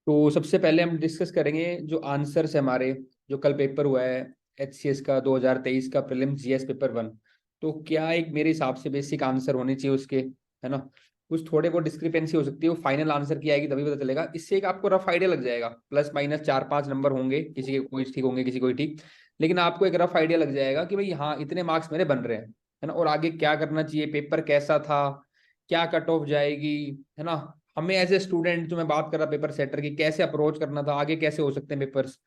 तो सबसे पहले हम डिस्कस करेंगे जो आंसर्स है हमारे, जो कल पेपर हुआ है एचसीएस का 2023 का प्रीलिम्स जीएस पेपर 1। तो क्या एक मेरे हिसाब से बेसिक आंसर होने चाहिए उसके, है ना। कुछ थोड़े बहुत डिस्क्रिपेंसी हो सकती है, वो फाइनल आंसर की आएगी तभी पता चलेगा। इससे एक आपको रफ आइडिया लग जाएगा, प्लस माइनस 4-5 नंबर होंगे, किसी के कोई ठीक होंगे किसी कोई ठीक, लेकिन आपको एक रफ आइडिया लग जाएगा कि भाई हाँ इतने मार्क्स मेरे बन रहे हैं, है ना। और आगे क्या करना चाहिए, पेपर कैसा था, क्या कट ऑफ जाएगी, है ना। हमें एज ए स्टूडेंट, जो मैं बात कर रहा पेपर सेटर की, कैसे अप्रोच करना था, आगे कैसे हो सकते हैं पेपर्स,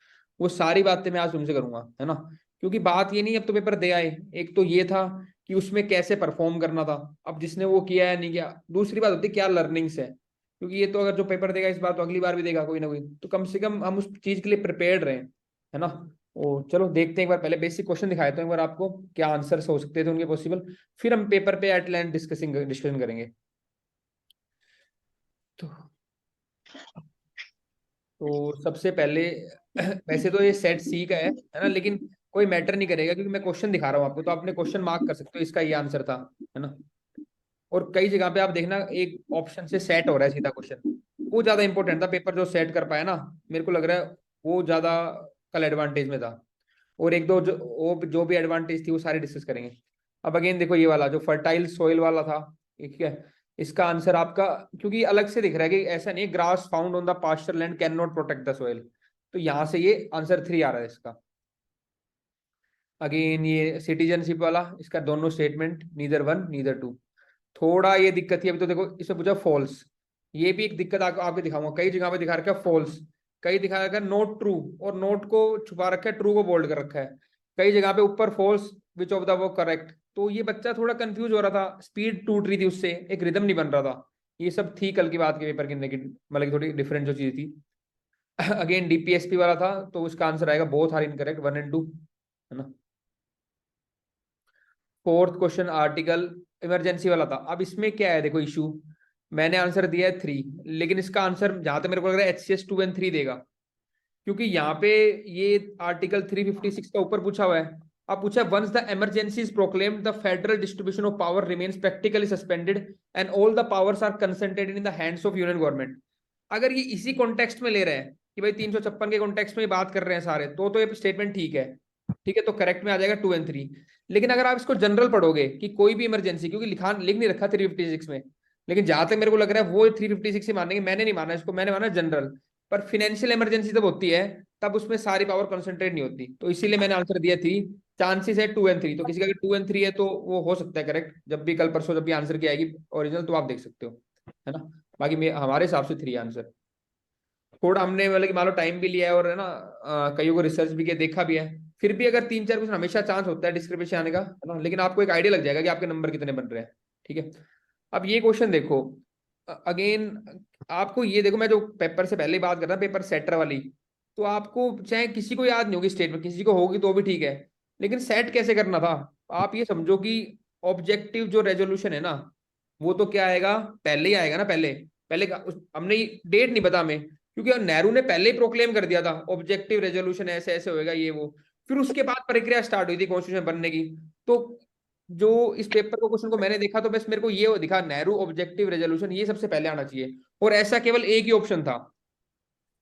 वो सारी बातें मैं आज तुमसे करूंगा, है ना। क्योंकि बात ये नहीं अब तो पेपर दे आए, एक तो ये था कि उसमें कैसे परफॉर्म करना था, अब जिसने वो किया है नहीं किया, दूसरी बात होती है क्या लर्निंग्स है। क्योंकि ये तो अगर जो पेपर देगा इस बार तो अगली बार भी देगा कोई ना कोई, तो कम से कम हम उस चीज के लिए प्रिपेयर्ड रहें, है ना। ओ चलो देखते हैं एक बार, पहले बेसिक क्वेश्चन दिखाए तो एक बार आपको क्या आंसर्स हो सकते थे उनके पॉसिबल, फिर हम पेपर पे एट लेंथ डिस्कशन करेंगे। तो सबसे पहले वैसे तो ये सेट सी का है ना, लेकिन कोई मैटर नहीं करेगा क्योंकि मैं क्वेश्चन दिखा रहा हूँ आपको, तो आपने क्वेश्चन मार्क कर सकते हो इसका ये आंसर था, है ना। और कई जगह पे आप देखना एक ऑप्शन से सेट हो रहा है सीधा क्वेश्चन, वो ज्यादा इंपॉर्टेंट था, पेपर जो सेट कर पाया ना, मेरे को लग रहा है वो ज्यादा कल एडवांटेज में था। और एक दो जो भी एडवांटेज थी वो सारी डिस्कस करेंगे। अब अगेन देखो ये वाला जो फर्टाइल सोइल वाला था, ठीक है, इसका आंसर आपका, क्योंकि अलग से दिख रहा है कि ऐसा नहीं, grass found on the pasture land can not protect the soil, तो यहां से ये आंसर 3 आ रहा है इसका। अगेन ये सिटीजनशिप वाला, इसका दोनों statement neither one neither two, थोड़ा ये दिक्कत थी। अभी तो देखो इसमें पूछा फॉल्स, ये भी एक दिक्कत आपको दिखाऊंगा, कई जगह पे दिखा रखा है फॉल्स, कई दिखा रखा है नोट ट्रू, और नोट को छुपा रखा है, ट्रू को बोल्ड कर रखा है, कई जगह पे ऊपर फॉल्स विच ऑफ द वो करेक्ट। तो ये बच्चा थोड़ा कंफ्यूज हो रहा था, स्पीड टूट रही थी उससे, एक रिदम नहीं बन रहा था। ये सब थी कल की बात के पेपर के नेगेटिव, मतलब कि थोड़ी डिफरेंट जो चीज थी। अगेन डीपीएसपी वाला था, तो उसका आंसर आएगा बोथ आर इनकरेक्ट, 1 एंड 2, है ना। फोर्थ क्वेश्चन आर्टिकल इमरजेंसी वाला था। अब इसमें क्या है, देखो इशू, मैंने आंसर दिया है 3, लेकिन इसका आंसर जहां तक मेरे को लग रहा है एचसीएस 2 एंड 3 देगा, क्योंकि यहाँ पे ये आर्टिकल 356 का ऊपर पूछा हुआ है। अब पूछा once the emergency is proclaimed the federal distribution of power remains practically suspended and all the powers are concentrated in the hands of union government. अगर ये इसी कॉन्टेक्स्ट में ले रहे हैं कि भाई 356 के कॉन्टेक्स्ट में बात कर रहे हैं सारे, तो ये स्टेटमेंट ठीक है, ठीक है, तो करेक्ट में आ जाएगा 2 एंड 3। लेकिन अगर आप इसको जनरल पढ़ोगे कि कोई भी इमरजेंसी, क्योंकि लिख नहीं रखा 356 में, लेकिन जहां तक मेरे को लग रहा है वो 356 से मानेंगे, मैंने नहीं माना इसको, मैंने माना जनरल। पर फिनेंशियल इमरजेंसी जब होती है तब उसमें सारी पावर कंसंट्रेट नहीं होती, तो इसीलिए मैंने आंसर दिया 3। चांसेस है 2 एंड 3, तो किसी का अगर 2 एंड 3 है तो वो हो सकता है करेक्ट, जब भी कल परसों जब भी आंसर की आएगी ओरिजिनल तो आप देख सकते हो, है ना। बाकी हमारे हिसाब से 3 आंसर। थोड़ा हमने मतलब कि मान लो टाइम भी लिया है, और है ना कईयों को रिसर्च भी किया, देखा भी है, फिर भी अगर 3-4 क्वेश्चन हमेशा चांस होता है डिस्क्रिपेशन आने का, है ना, लेकिन आपको एक आइडिया लग जाएगा कि आपके नंबर कितने बन रहे हैं, ठीक है। अब ये क्वेश्चन देखो, अगेन आपको ये देखो, मैं जो पेपर से पहले ही बात कर रहा पेपर सेटर वाली, तो आपको चाहे किसी को याद नहीं होगी स्टेटमेंट, किसी को होगी तो भी ठीक है, लेकिन सेट कैसे करना था, आप ये समझो कि ऑब्जेक्टिव जो रेजोल्यूशन है ना, वो तो क्या आएगा, पहले ही आएगा ना, पहले पहले हमने डेट नहीं पता हमें, क्योंकि नेहरू ने पहले ही प्रोक्लेम कर दिया था ऑब्जेक्टिव रेजोल्यूशन ऐसे ऐसे होएगा ये वो, फिर उसके बाद प्रक्रिया स्टार्ट हुई थी कॉन्स्टिट्यूशन बनने की। तो जो इस पेपर को क्वेश्चन को मैंने देखा तो बस मेरे को ये दिखा, नेहरू ऑब्जेक्टिव रेजोल्यूशन ये सबसे पहले आना चाहिए, और ऐसा केवल एक ही ऑप्शन था।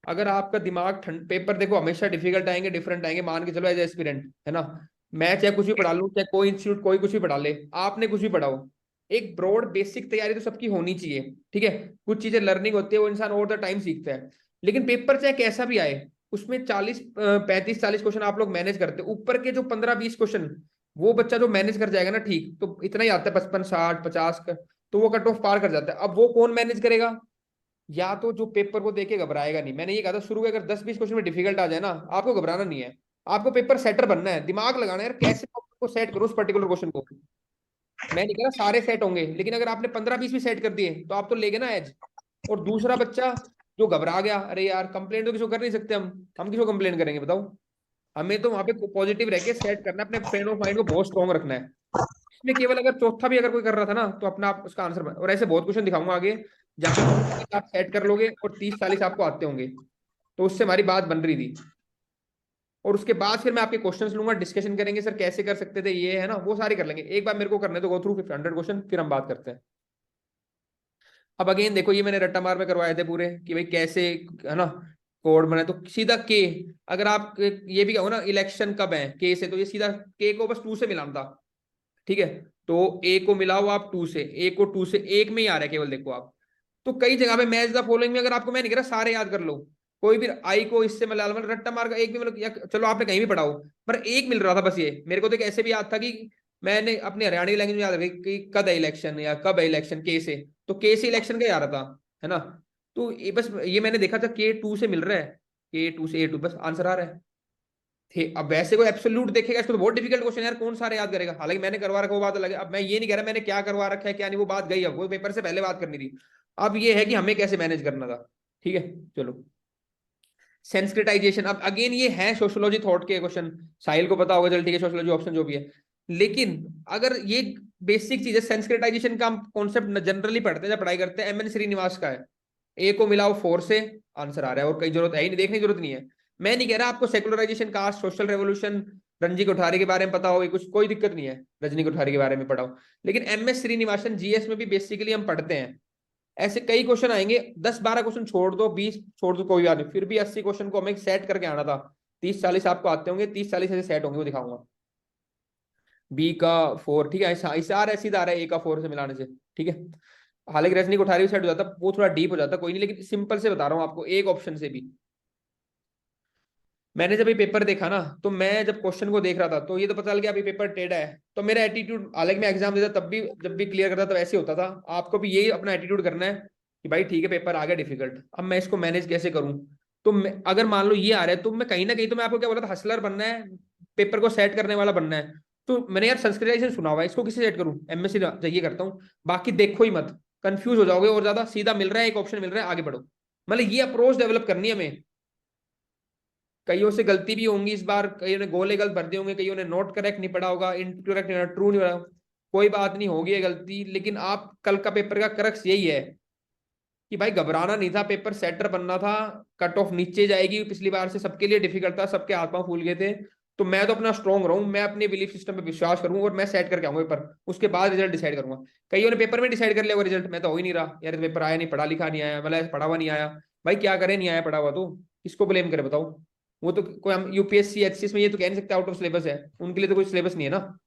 अगर आपका दिमाग ठंड, पेपर देखो हमेशा डिफिकल्ट आएंगे, डिफरेंट आएंगे, मान के चलो एज एस्पिरेंट, है ना। मैं चाहे कुछ भी पढ़ा लूँ, चाहे कोई इंस्टीट्यूट कोई कुछ भी पढ़ा ले, आपने कुछ भी पढ़ाओ, एक ब्रॉड बेसिक तैयारी तो सबकी होनी चाहिए, ठीक है। कुछ चीजें लर्निंग होती है, वो इंसान ओवर द टाइम सीखता है, लेकिन पेपर चाहे कैसा भी आए, उसमें 35-40 क्वेश्चन आप लोग मैनेज करते, ऊपर के जो 15-20 क्वेश्चन, वो बच्चा जो मैनेज कर जाएगा ना, ठीक, तो इतना ही आता है 55-60-50 का, तो वो कट ऑफ पार कर जाता है। अब वो कौन मैनेज करेगा, या तो जो पेपर को देके घबराएगा नहीं, मैंने ये कहा था शुरू में, अगर 10-20 क्वेश्चन में डिफिकल्ट आ जाए ना, आपको घबराना नहीं है, आपको पेपर सेटर बनना है, दिमाग लगाना है यार, कैसे को सेट करो उस पर्टिकुलर क्वेश्चन को। मैं नहीं कह रहा सारे सेट होंगे, लेकिन अगर आपने 15-20 भी सेट कर दिए तो आप तो ले गए ना एज। और दूसरा बच्चा जो घबरा गया, अरे यार कंप्लेन तो किसी को कर नहीं सकते, हम किसी को कंप्लेन करेंगे बताओ। हमें तो वहां पे पॉजिटिव रह के सेट करना है, अपने फ्रेंड ऑफ माइंड को बहुत स्ट्रॉन्ग रखना है। इसमें केवल अगर चौथा भी अगर कोई कर रहा था ना, तो अपना आप उसका आंसर और ऐसे बहुत क्वेश्चन दिखाऊंगा आगे, जहाँ पे 15-20 आप सेट कर लोगे और 30-40 आपको आते होंगे, तो उससे हमारी बात बन रही थी। और उसके बाद फिर मैं आपके क्वेश्चंस लूंगा, डिस्कशन करेंगे सर कैसे कर सकते थे, ये है ना, वो सारे कर लेंगे, एक बार मेरे को करने तो गो थ्रू 500 क्वेश्चन, फिर हम बात करते हैं। अब अगेन देखो, ये मैंने रट्टा मार में करवाए थे पूरे कि भाई कैसे, है ना, कोड बनाए, तो सीधा के, अगर आप ये भी कहो ना इलेक्शन कब है के से, तो ये सीधा के को बस 2 से मिलाना था, ठीक है। तो ए को मिलाओ आप 2 से, ए को 2 से, एक में ही आ रहा है केवल, देखो आप। तो कई जगह पे मैच द फॉलोइंग में, अगर आपको मैं नहीं कह रहा सारे याद कर लो, कोई भी आई को इससे मिला लो, मतलब रट्टा मार का एक भी, मतलब चलो आपने कहीं भी पढ़ा हो, पर एक मिल रहा था बस। ये मेरे को तो एक ऐसे भी याद था कि मैंने अपने हरियाणवी लैंग्वेज में याद रखी कि कद है इलेक्शन, या कब है इलेक्शन के से, तो के से इलेक्शन का ही आ रहा था, है ना। तो ये बस ये मैंने देखा था के 2 से मिल रहा है, के 2 से A2, बस आंसर आ रहा है। थे अब वैसे कोई एब्सोल्यूट देखेगा इसको तो बहुत डिफिकल्ट क्वेश्चन यार, कौन सारे याद करेगा। हालांकि मैंने करवा रखा वो बात अलग है, अब मैं ये नहीं कह रहा मैंने क्या करवा रखा है क्या नहीं, वो बात गई, अब वो पेपर से पहले बात करनी थी। अब ये है कि हमें कैसे मैनेज करना था, ठीक है। चलो, सेंस्क्रिटाइजेशन, अब अगेन ये है सोशियोलॉजी थॉट के क्वेश्चन, साहिल को पता होगा, चल ठीक है, सोशियोलॉजी ऑप्शन जो भी है। लेकिन अगर ये बेसिक चीज है, सेंस्क्रिटाइजेशन का हम कॉन्सेप्ट जनरली पढ़ते हैं जब पढ़ाई करते हैं, एम एन श्रीनिवास का है। ए को मिलाओ 4 से, आंसर आ रहा है, और कई जरूरत है ही नहीं, देखने की जरूरत नहीं है। मैं नहीं कह रहा आपको सेकुलराइजेशन, कास्ट, सोशल रेवोल्यूशन, रणजी कोठारी के बारे में पता हो, कुछ कोई दिक्कत नहीं है, रजनी कोठारी के बारे में पढ़ाओ। लेकिन एम एस श्रीनिवासन जीएस में भी बेसिकली हम पढ़ते हैं, ऐसे कई क्वेश्चन आएंगे, 10-12 क्वेश्चन छोड़ दो, 20 छोड़ दो, कोई बात नहीं, फिर भी 80 क्वेश्चन को हमें सेट करके आना था। 30-40 आपको आते होंगे, 30-40 ऐसे सेट होंगे, वो दिखाऊंगा। बी का 4, ठीक है, ऐसा ऐसा आ रहा है, सीधा आ रहा है ए का 4 से मिलाने से, ठीक है। हालांकि रजनी कोठारी सेट हो जाता, वो थोड़ा डीप हो जाता, कोई नहीं, लेकिन सिंपल से बता रहा हूँ आपको, एक ऑप्शन से भी। मैंने जब ये पेपर देखा ना, तो मैं जब क्वेश्चन को देख रहा था तो ये तो पता चल गया अभी पेपर टेढ़ा है, तो मेरा एटीट्यूड, हालांकि मैं एग्जाम देता तब भी, जब भी क्लियर करता तब ऐसे होता था, आपको भी यही अपना एटीट्यूड करना है कि भाई ठीक है पेपर आ गया डिफिकल्ट, अब मैं इसको मैनेज कैसे करूं। तो अगर मान लो ये आ रहा है, तो मैं कहीं ना कहीं, तो मैं आपको क्या बोला था, हसलर बनना है, पेपर को सेट करने वाला बनना है। तो मैंने यार संस्कृत सुना हुआ है, इसको किसे सेट करूं, एमएससी जाइए करता हूँ, बाकी देखो ही मत, कंफ्यूज हो जाओगे और ज्यादा, सीधा मिल रहा है एक ऑप्शन मिल रहा है, आगे बढ़ो। मतलब ये अप्रोच डेवलप करनी है हमें। कईयों से गलती भी होंगी इस बार, कईयों ने गोले गलत भर दिए होंगे, कईयों ने नोट करेक्ट नहीं पढ़ा होगा, इनकरेक्ट नहीं, ट्रू नहीं पढ़ा, कोई बात नहीं, होगी है गलती, लेकिन आप कल का पेपर का क्रक्स यही है कि भाई घबराना नहीं था, पेपर सेटर बनना था। कट ऑफ नीचे जाएगी, पिछली बार से सबके लिए डिफिकल्ट था, सबके हाथ पांव फूल गए थे। तो मैं तो अपना स्ट्रॉन्ग रहूं, मैं अपने बिलीफ सिस्टम पे विश्वास करूं, और मैं सेट करके आऊंगा पेपर, उसके बाद रिजल्ट डिसाइड करूंगा। कईयों ने पेपर में डिसाइड कर लिया वो रिजल्ट, मैं तो हो ही नहीं रहा यार, पेपर आया नहीं, पढ़ा लिखा नहीं आया, मतलब पढ़ा हुआ नहीं आया। भाई क्या करें, नहीं आया पढ़ा हुआ तो किसको ब्लेम करे बताओ। वो तो कोई, हम यूपीएससी एचसीएस में ये तो कह नहीं सकते आउट ऑफ सिलेबस है, उनके लिए तो कोई सिलेबस नहीं है ना।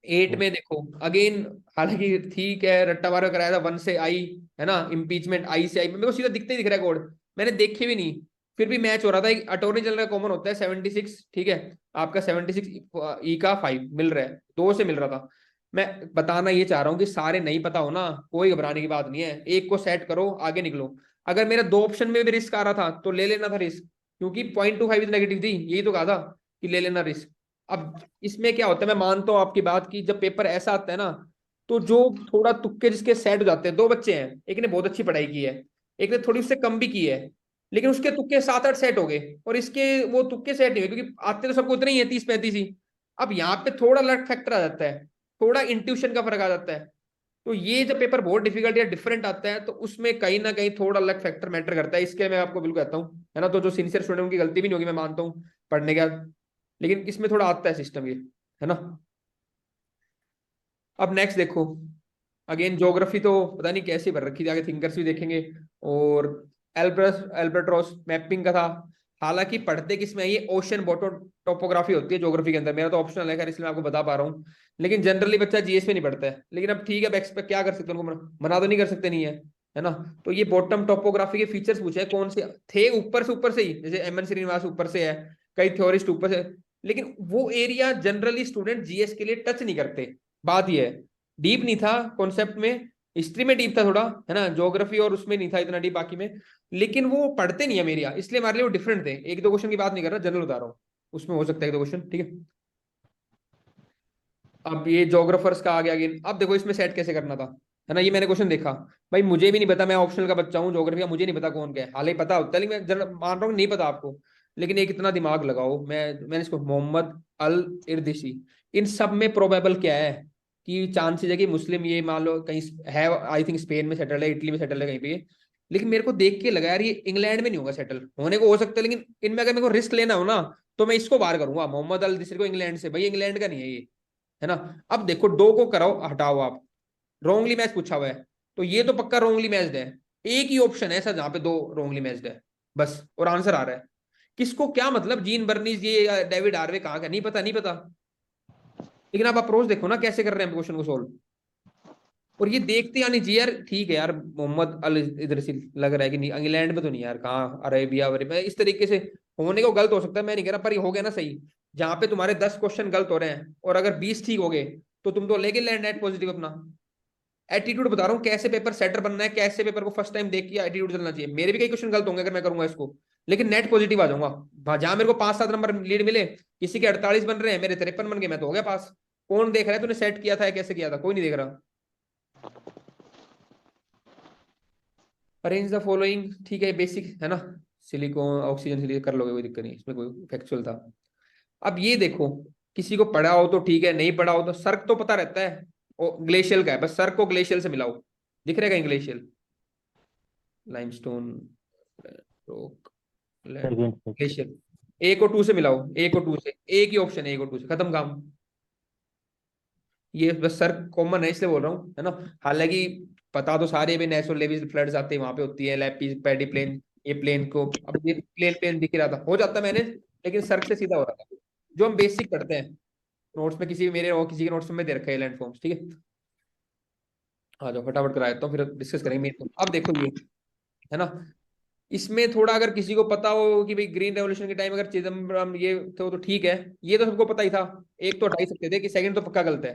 8 में देखो अगेन, हालांकि ठीक है, रट्टा मारा कराया था 1 से आई, है ना, इम्पीचमेंट आई से आई, मेरे को सीधा दिखते ही दिख रहा है कोड, मैंने देखे भी नहीं, फिर भी मैच हो रहा था। एक अटॉर्नी जनरल का कॉमन होता है 76, ठीक है, आपका 76 ई का 5 मिल रहा है, 2 से मिल रहा था। मैं बताना ये चाह रहा हूँ कि सारे नहीं पता हो ना, कोई घबराने की बात नहीं है, एक को सेट करो, आगे निकलो। अगर मेरा 2 ऑप्शन में भी रिस्क आ रहा था तो ले लेना था रिस्क, क्योंकि 0.25 नेगेटिव थी, यही तो कहा था कि ले लेना रिस्क। अब इसमें क्या होता है, मैं मानता हूँ आपकी बात की, जब पेपर ऐसा आता है ना, तो जो थोड़ा तुक्के जिसके सेट हो जाते हैं, 2 बच्चे हैं, एक ने बहुत अच्छी पढ़ाई की है, एक ने थोड़ी उससे कम भी की है, लेकिन उसके तुक्के 7-8 सेट हो गए, और इसके वो तुक्के सेट नहीं हुए, क्योंकि आते तो सबको उतने ही है, 30-35 ही। अब यहाँ पे थोड़ा लक फैक्टर आ जाता है, थोड़ा इंट्यूशन का फर्क आ जाता है। तो ये जब पेपर बहुत डिफिकल्ट या डिफरेंट आता है, तो उसमें कहीं ना कहीं थोड़ा लक फैक्टर मैटर करता है, इसके मैं आपको बिल्कुल कहता हूँ, है ना। तो जो सिंसियर स्टूडेंट उनकी गलती भी नहीं होगी, मैं मानता हूँ पढ़ने के बाद, लेकिन इसमें थोड़ा आता है सिस्टम ये, है ना। अब नेक्स्ट देखो, अगेन ज्योग्राफी तो पता नहीं कैसी भर रखी थी, आगे थिंकर्स भी देखेंगे। और एल्ब्रेट्रॉस मैपिंग का था। हालांकि पढ़ते किसमें है, ये ओशन बोटो टोपोग्राफी होती है ज्योग्राफी के अंदर, मेरा तो ऑप्शनल है खैर, इसलिए मैं आपको बता पा रहा हूँ। लेकिन जनरली बच्चा जीएस में नहीं पढ़ता है, लेकिन अब ठीक है, अब एक्सपेक्ट क्या कर सकते हैं, उनको मना तो नहीं कर सकते, नहीं है ना। तो ये बॉटम टोपोग्राफी के फीचर्स पूछे हैं, कौन से थे, ऊपर से ही, जैसे एमएन श्रीनिवास ऊपर से है, कई थ्योरिस्ट ऊपर से, लेकिन वो एरिया जनरली स्टूडेंट जीएस के लिए टच नहीं करते। बात ये है, डीप नहीं था कॉन्सेप्ट में, हिस्ट्री में डीप था थोड़ा, है ना, ज्योग्राफी और उसमें नहीं था इतना डीप बाकी में, लेकिन वो पढ़ते नहीं है मेरे यहाँ, इसलिए हमारे लिए वो डिफरेंट थे। 1-2 क्वेश्चन की बात नहीं कर रहा, जनरल बता रहा हूँ, उसमें हो सकता है 1-2 क्वेश्चन, ठीक है। अब ये जोग्राफर्स का आ गया अगेन, अब देखो इसमें सेट कैसे करना था, है ना। ये मैंने क्वेश्चन देखा, भाई मुझे भी नहीं पता, मैं ऑप्शनल का बच्चा हूँ, ज्योग्राफी का मुझे नहीं पता कौन क्या है, हालांकि पता होता है, लेकिन मैं मान रहा हूँ नहीं पता आपको, लेकिन एक इतना दिमाग लगाओ, मैंने इसको मोहम्मद अल इर्दिशी, इन सब में प्रोबेबल क्या है कि चांसेस है कि मुस्लिम, ये मान लो कहीं है, आई थिंक स्पेन में सेटल है, इटली में सेटल है कहीं पे, लेकिन मेरे को देख के लगा यार ये इंग्लैंड में नहीं होगा सेटल, होने को हो सकता है, लेकिन इनमें अगर मेरे को रिस्क लेना हो ना, तो मैं इसको बाहर करूंगा, मोहम्मद अल इर्दिशी को, इंग्लैंड से, भाई इंग्लैंड का नहीं है ये, है ना। अब देखो 2 को कराओ, हटाओ आप, रॉन्गली मैच पूछा हुआ है, तो ये तो पक्का रॉन्गली मैच्ड है। एक ही ऑप्शन है ऐसा जहां पे दो रॉन्गली मैच्ड है बस, और आंसर आ रहा है। किसको क्या मतलब, जीन बर्नीज ये डेविड आर्वे कहाँ का, नहीं पता, नहीं पता। लेकिन आप अप्रोच देखो ना कैसे कर रहे हैं क्वेश्चन को सोल्व। और ये देखते यानी जी यार, ठीक है यार, मोहम्मद अल इधर से लग रहा है कि नहीं, इंग्लैंड में तो नहीं यार, कहाँ अरेबिया वरेबिया इस तरीके से होने को गलत हो सकता है, मैं नहीं कह रहा, पर ये हो गया ना सही। जहां पे तुम्हारे 10 क्वेश्चन गलत हो रहे हैं और अगर 20 ठीक हो गए, तो तुम तो लेके लैंड नेट पॉजिटिव अपना। एटीट्यूड बता रहा हूँ, कैसे पेपर सेटर बनना है, कैसे पेपर को फर्स्ट टाइम देख के एटीट्यूड चलना चाहिए। मेरे भी कई क्वेश्चन गलत होंगे अगर मैं करूंगा इसको, लेकिन नेट पॉजिटिव आ जाऊंगा। जहां मेरे को 5-7 नंबर लीड मिले, किसी के 48 बन रहे हैं, मेरे 53 बन गए, मैं तो हो गया पास। कौन देख रहा है तूने सेट किया था कैसे किया था, कोई नहीं देख रहा। अरेंज द फॉलोइंग, ठीक है, बेसिक है ना। सिलिकॉन ऑक्सीजन सिलिकॉन कर लोगे, कोई दिक्कत नहीं, इसमें कोई फैक्चुअल था। अब ये देखो, किसी को पढ़ा हो तो ठीक है, नहीं पढ़ा हो तो सर्क तो पता रहता है, और ग्लेशियल का है, बस सर्क को ग्लेशियल से मिलाओ। दिख रहेगा ग्लेशियल, लाइमस्टोन, रॉक, सेकंड से। ग्लेशियल। ए को टू से मिलाओ, ए को टू से, एक ही ऑप्शन है, ए को टू से, खत्म काम। ये बस सर कॉमन है इसलिए बोल रहा हूँ, है ना। हालांकि पता तो सारे भी, नेचुरल लेवल फ्लड्स आते हैं वहां पे होती है, लैपी पैडी प्लेन, ये प्लेन को, अब ये प्लेन प्लेन दिख रहा था, हो जाता मैंने, लेकिन सर से सीधा हो रहा था। जो हम बेसिक करते हैं नोट्स में, किसी मेरे और किसी के नोट्स में दे रखा है लैंड फॉर्म्स, ठीक है। आ जाओ फटाफट करा देता हूँ, फिर डिस्कस करेंगे मेरे को। अब देखो ये, है ना, इसमें थोड़ा अगर किसी को पता हो कि भाई ग्रीन रेवोल्यूशन के टाइम अगर चिदम्बरम ये तो ठीक है, ये तो सबको पता ही था। एक तो हटा ही सकते थे कि सेकंड तो पक्का गलत है,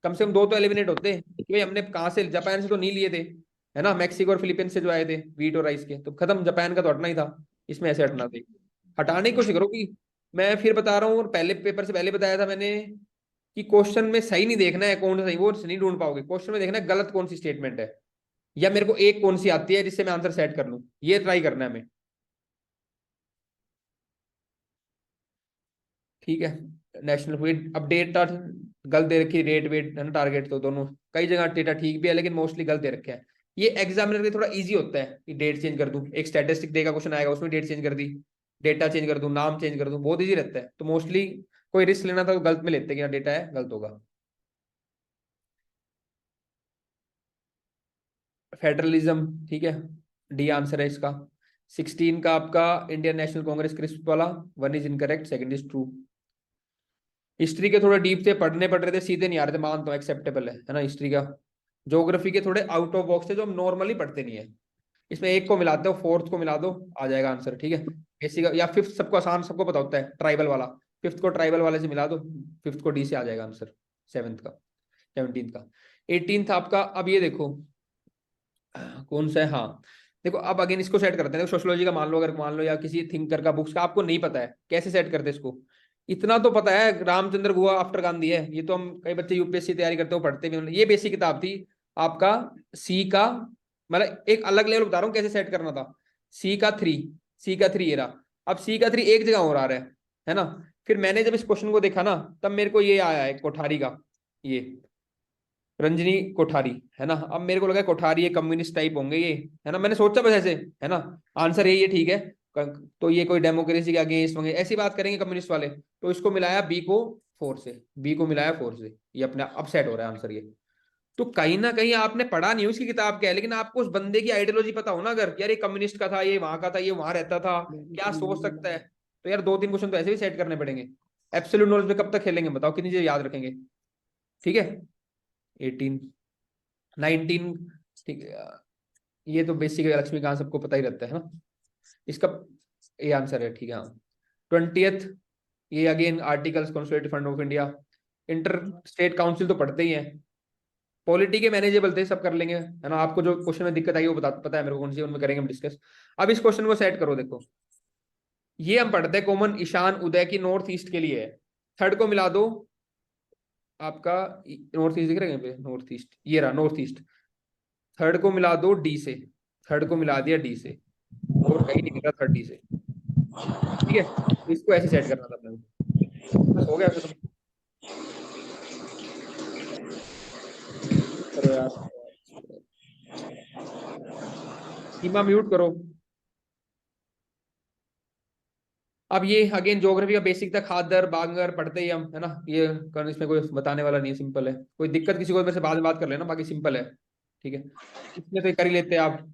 कम से कम दो तो एलिमिनेट होते कि भाई हमने कहाँ से, जापान से तो नहीं लिए थे, है ना, मैक्सिको और फिलीपींस से जो आए थे वीट और राइस के, तो खत्म, जापान का तो हटना ही था। इसमें ऐसे हटना थे, हटाने की कोशिश करो कि, मैं फिर बता रहा हूँ, और पहले पेपर से पहले बताया था मैंने कि क्वेश्चन में सही नहीं देखना है कौन सा सही, वो नहीं ढूंढ पाओगे, क्वेश्चन में देखना है गलत कौन सी स्टेटमेंट है, या मेरे को एक कौन सी आती है जिससे मैं आंसर सेट कर लूं, ये ट्राई करना है हमें। ठीक है, नेशनल फूड अपडेट गलत दे रखी, रेट वेट है ना, टारगेट तो दोनों, कई जगह डेटा ठीक भी है लेकिन मोस्टली गलत दे रखे हैं। ये एग्जामिनर के लिए थोड़ा इजी होता है कि डेट चेंज कर दूं, एक स्टैटिस्टिक देगा क्वेश्चन आएगा उसमें डेट चेंज कर दी, डेटा चेंज कर दूं, नाम चेंज कर दूं, बहुत इजी रहता है, तो मोस्टली कोई रिस्क लेना था तो गलत में लेते हैं कि डेटा है गलत होगा। फेडरलिज्म, ठीक है, डी आंसर है इसका। 16 का आपका इंडियन नेशनल कांग्रेस क्रिस्प वाला, one is incorrect, second is true. History के थोड़े डीप थे, पढ़ने पड़ रहे थे, सीधे नहीं आ रहे थे, मानता हूँ एक्सेप्टेबल है ना हिस्ट्री का। ज्योग्राफी के थोड़े आउट ऑफ बॉक्स थे जो हम नॉर्मली पढ़ते नहीं है, इसमें एक को मिलाते हो, फोर्थ को मिला दो, आ जाएगा आंसर, ठीक है। बेसिक या फिफ्थ सबको आसान, सबको पता होता है, ट्राइबल वाला, फिफ्थ को ट्राइबल वाले से मिला दो, फिफ्थ को डी से आ जाएगा आंसर, सेवंथ का, 17th का। 18th आपका, अब ये देखो कौन सा है, हाँ देखो, अब अगेन इसको सेट करते हैं, सोशोलॉजी का मान लो, अगर मान लो, या किसी थिंकर का बुक्स का आपको नहीं पता है कैसे सेट करते हैं इसको, इतना तो पता है रामचंद्र गुहा आफ्टर गांधी है, ये तो हम कई बच्चे यूपीएससी तैयारी करते हो पढ़ते भी, ये बेसिक किताब थी आपका। सी का, मतलब एक अलग लेवल बता रहा हूँ कैसे सेट करना था। सी का 3, सी का 3 ये रहा। अब सी का 3 एक जगह और आ रहा है ना। फिर मैंने जब इस क्वेश्चन को देखा ना, तब मेरे को ये आया है कोठारी का, ये रंजनी कोठारी, है ना। अब मेरे को लगा कोठारी ये कम्युनिस्ट टाइप होंगे ये, है ना, मैंने सोचा बस ऐसे, है ना, आंसर यही है, ठीक है। तो ये कोई डेमोक्रेसी के अगेंस्ट होंगे, ऐसी बात करेंगे कम्युनिस्ट वाले, तो इसको मिलाया बी को 4 से, बी को मिलाया 4 से, ये अपने अपसेट हो रहा है आंसर ये। तो कहीं ना कहीं आपने पढ़ा नहीं उसकी किताब क्या है, लेकिन आपको उस बंदे की आइडियोलॉजी पता हो ना, अगर यार ये कम्युनिस्ट का था, ये वहां का था, ये वहां रहता था, क्या सोच सकता है, तो यार 2-3 क्वेश्चन तो ऐसे भी सेट करने पड़ेंगे। एब्सोल्यूट नॉलेज में कब तक खेलेंगे बताओ, कितनी चीजें याद रखेंगे। ठीक है, 18, 19, ठीक है, ये तो बेसिक है, लक्ष्मीकांत सबको पता ही रहता है ना इसका, ये आंसर है, ठीक है हाँ। 20th, ये again articles constitutive fund of India, inter state council तो पढ़ते ही हैं, पॉलिटी के मैनेजेबल थे, सब कर लेंगे, है ना। आपको जो क्वेश्चन में दिक्कत आई वो पता है मेरे को कौन सी, उनमें करेंगे हम डिस्कस। अब इस क्वेश्चन को सेट करो, देखो ये हम पढ़ते हैं कॉमन, ईशान उदय की नॉर्थ ईस्ट के लिए है, थर्ड को मिला दो आपका, नॉर्थ ईस्ट दिख रहा है पे, नॉर्थ ईस्ट, ये रहा नॉर्थ ईस्ट, थर्ड को मिला दो डी से, थर्ड को मिला दिया डी से, और कहीं नहीं मिला थर्ड डी से, ठीक है, तो इसको ऐसे सेट करना था अपने को। बस हो गया खत्म। करो यार, सीमा म्यूट करो। अब ये अगेन ज्योग्राफी का बेसिक था, खादर बांगर पढ़ते ही हम, है ना, ये इसमें कोई बताने वाला नहीं है, सिंपल है। कोई दिक्कत किसी को मेरे से बाद में बात कर लेना, बाकी सिंपल है। ठीक है, इसमें तो कर ही लेते हैं आप।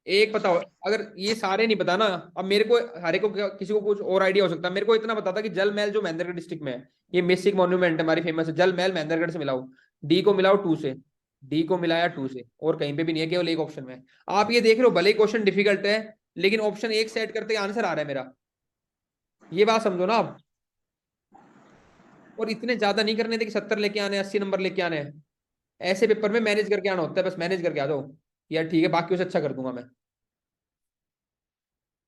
एक पता हो, अगर ये सारे नहीं पता ना, अब मेरे को हर एक को किसी को कुछ और आइडिया हो सकता है, मेरे को इतना पता था कि जल महल जो महेंद्रगढ़ डिस्ट्रिक्ट में है, ये मिसिक मॉन्यूमेंट है हमारी फेमस है, जल महल महेंद्रगढ़ से मिलाओ। डी को मिलाओ 2 से, डी को मिलाया 2 से, और कहीं पे भी नहीं है, केवल एक ऑप्शन में। आप ये देख रहे हो, भले ही क्वेश्चन डिफिकल्ट है, लेकिन ऑप्शन एक सेट करते आंसर आ रहा है मेरा, ये बात समझो ना आप। और इतने ज्यादा नहीं करने थे कि 70 लेके आने, 80 नंबर लेके आने हैं। ऐसे पेपर में मैनेज करके आना होता है, बस मैनेज करके आ जाओ यार, ठीक है, बाकी उसे अच्छा कर दूंगा मैं।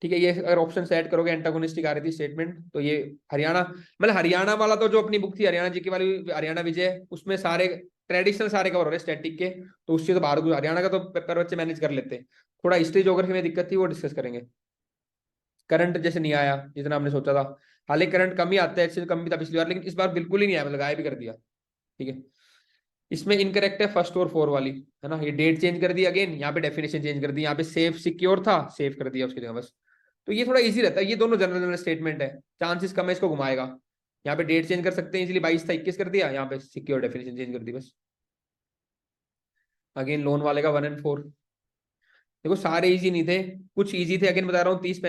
ठीक है, ये अगर ऑप्शन सेट करोगे, एंटागोनिस्टिक आ रही थी स्टेटमेंट, तो ये हरियाणा, मतलब हरियाणा वाला तो जो अपनी बुक थी हरियाणा जीके वाली, हरियाणा विजय, उसमें सारे ट्रेडिशनल सारे कवर हो रहे स्टैटिक के, तो उससे तो बाहर हरियाणा का तो पेपर बच्चे मैनेज कर लेते हैं। थोड़ा हिस्ट्री ज्योग्राफी में दिक्कत थी, वो डिस्कस करेंगे। करंट जैसे नहीं आया जितना हमने सोचा था, हालांकि करंट कम ही आता है, इससे कम भी था पिछली बार, लेकिन इस बार बिल्कुल ही नहीं आया, मतलब गायब भी कर दिया। ठीक है, इसमें इनकरेक्ट है फर्स्ट और 4 वाली, है ना, ये डेट चेंज कर दी अगेन, यहाँ पे डेफिनेशन चेंज कर दी, यहाँ पे सेफ सिक्योर था, सेफ कर दिया उसकी जगह बस। तो ये थोड़ा इजी रहता है, ये दोनों जनरल जनरल स्टेटमेंट है, चांसेस कम है इसको घुमाएगा। यहाँ पे डेट चेंज कर सकते हैं, इसलिए 22 था 21 कर दिया, यहाँ पे सिक्योर डेफिनेशन चेंज कर दी बस। अगेन लोन वाले का 1 और 4, देखो सारे इजी नहीं थे, कुछ इजी थे, अगेन बता रहा हूँ, 30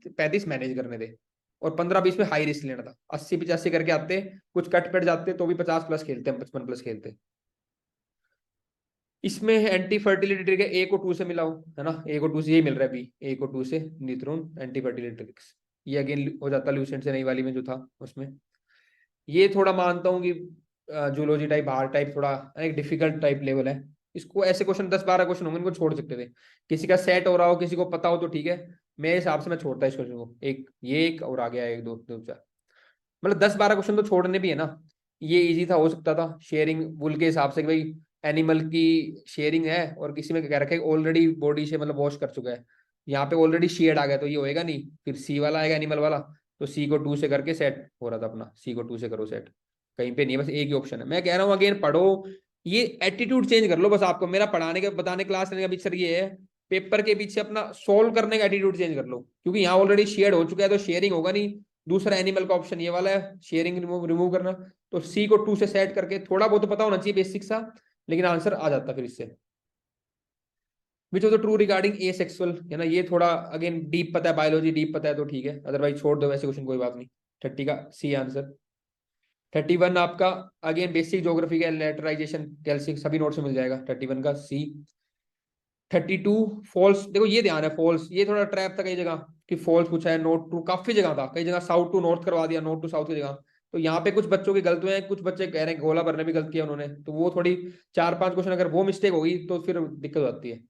35 मैनेज करने थे, और 15 20 में हाई रिस्क लेना था, 80 85 करके आते, कुछ कट पट जाते तो भी 50 प्लस खेलते हैं, 55 प्लस खेलते। इसमें एंटी फर्टिलिटी ट्रिक है, ए को 2 से मिलाओ, है ना, ए को 2 से यही मिल रहा है अभी, ए को 2 से नित्रोन एंटी फर्टिलिटी ट्रिक्स, ये अगेन हो जाता ल्यूसेंट से नई वाली में जो था उसमें। ये थोड़ा मानता हूँ कि जूलॉजी टाइप, हार्ड टाइप, थोड़ा एक डिफिकल्ट टाइप लेवल है, इसको ऐसे क्वेश्चन 10 12 क्वेश्चन होंगे, इनको छोड़ सकते थे। किसी का सेट हो रहा हो, किसी को पता हो तो ठीक है, मेरे हिसाब से मैं छोड़ता इस क्वेश्चन को, एक ये एक और आ गया, एक दो दो चार, मतलब 10 12 क्वेश्चन तो छोड़ने भी है ना। ये इजी था, हो सकता था शेयरिंग वुल के हिसाब से कि भाई एनिमल की शेयरिंग है, और किसी में कह रखा है ऑलरेडी बॉडी से मतलब वॉश कर चुका है, यहाँ पे ऑलरेडी शेड आ गया, तो ये होएगा नहीं, फिर सी वाला आएगा एनिमल वाला, तो सी को 2 से करके सेट हो रहा था अपना, सी को 2 से करो सेट, कहीं पे नहीं है, बस एक ही ऑप्शन है। मैं कह रहा हूँ अगेन पढ़ो, ये एटीट्यूड चेंज कर लो बस, आपको मेरा पढ़ाने के बताने क्लास लेने का पिक्चर ये है, पेपर के पीछे अपना सोल्व करने का एटीट्यूड चेंज कर लो, क्योंकि यहाँ ऑलरेडी शेयर हो चुका है, तो शेयरिंग होगा नहीं। दूसरा एनिमल का ऑप्शन ये वाला है, शेयरिंग रिमूव रिमूव करना, तो सी को 2 से सेट करके थोड़ा बहुत तो पता होना चाहिए बेसिक सा, लेकिन आंसर आ जाता फिर इससे। Which of the true regarding A sexual, है ना, ये थोड़ा अगेन डीप पता है, बायोलॉजी डीप पता है तो ठीक है, अदरवाइज छोड़ दो वैसे क्वेश्चन, कोई बात नहीं। 30 का सी आंसर। 31 आपका अगेन बेसिक ज्योग्राफी का लेटराइजेशन कैल्शियम सभी नोट्स में मिल जाएगा, 31 का सी। 32 फॉल्स, देखो ये ध्यान है फॉल्स, ये थोड़ा ट्रैप था कई जगह कि फॉल्स पूछा है, नोट टू काफी जगह था, कई जगह साउथ टू नॉर्थ करवा दिया, नॉर्थ टू साउथ की जगह। तो यहाँ पे कुछ बच्चों की गलती है, कुछ बच्चे कह रहे हैं गोला भरने भी गलत किया उन्होंने, तो वो थोड़ी 4 5 क्वेश्चन अगर वो मिस्टेक होगी तो फिर दिक्कत हो जाती है।